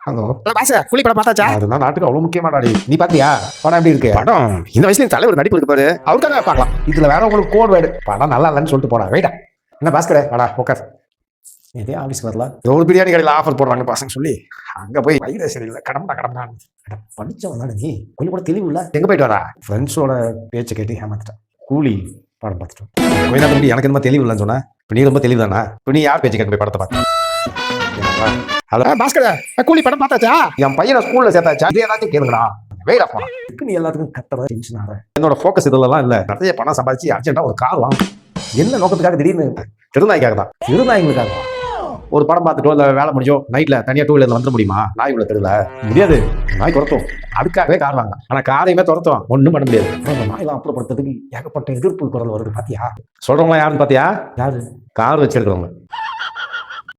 Hello பாச கூலி படம் பார்த்தாச்சா? அதுதான் நாட்டுக்கு அவ்வளவு முக்கியமாடாடி. நீ பாத்தியா படம் எப்படி இருக்கு? படம் இந்த வயசுல தலைவர் நடிப்பு இருக்கு பாரு, அவருக்காக பார்க்கலாம். இதுல வேற உங்களுக்கு கோட் வேடு. படம் நல்லா இல்லைன்னு சொல்லிட்டு போடா. வெயிட்டா என்ன பாஸ்கரே வாடா உட்கார். இதே ஆஃபீஸ்க்கு வரல. ஒரு பிரியாணி கடையில் ஆஃபர் போடுறாங்க பசங்க சொல்லி அங்கே போய் வயிறு சரியில்லை கடம்டா படித்தவன் தானே நீ, கொஞ்சம் கூட தெளிவு இல்லை. எங்கே போயிட்டு வரா? ஃப்ரெண்ட்ஸோட பேச்சை கேட்டு ஏமாத்திட்டேன். கூலி படம் பார்த்துட்டோம். கொஞ்ச நேரம் முன்னாடி எனக்கு என்ன தெளிவு இல்லைன்னு சொன்னேன். இப்போ நீ ரொம்ப தெளிவு தானா? இப்போ நீ யார் பேச்சு கேட்டு போய் படத்தை பார்த்தேன்? ஹலோ பாஸ்கர கூலி படம் பார்த்தாச்சா? என் பையனை ஸ்கூல்ல சேர்த்தாச்சா? இது ஏதாச்சும் கேளுங்கடா. வெயிடா போனா நீ எல்லாத்துக்கும் கட்டதான் டென்ஷன் ஆகிற. என்னோட ஃபோக்கஸ் இதெல்லாம் இல்லை. நிறைய பணம் சம்பாதிச்சு அர்ஜென்ட்டாக ஒரு கார் வாங்க. என்ன நோக்கத்துக்காக திடீர்னு? திருநாய்க்காக தான். திருநாய்களுக்காக ஒரு படம் பார்த்துட்டோ இல்லை வேலை முடிஞ்சோ நைட்டில் தனியாக 2 வீலர் வந்துட முடியுமா? நாய் உள்ள தெருல முடியாது. நாய் துரத்தும். அதுக்காகவே கார் வாங்க. ஆனால் காரையுமே துரத்தும். ஒன்றும் பண்ண முடியாது. அந்த நாயெல்லாம் அப்புறப்படுத்துறதுக்கு ஏகப்பட்ட எதிர்ப்பு குரல் வருது. பாத்தியா? சொல்றவங்களா யாருன்னு பாத்தியா? யாரு? கார் வச்சிருக்கிறவங்க.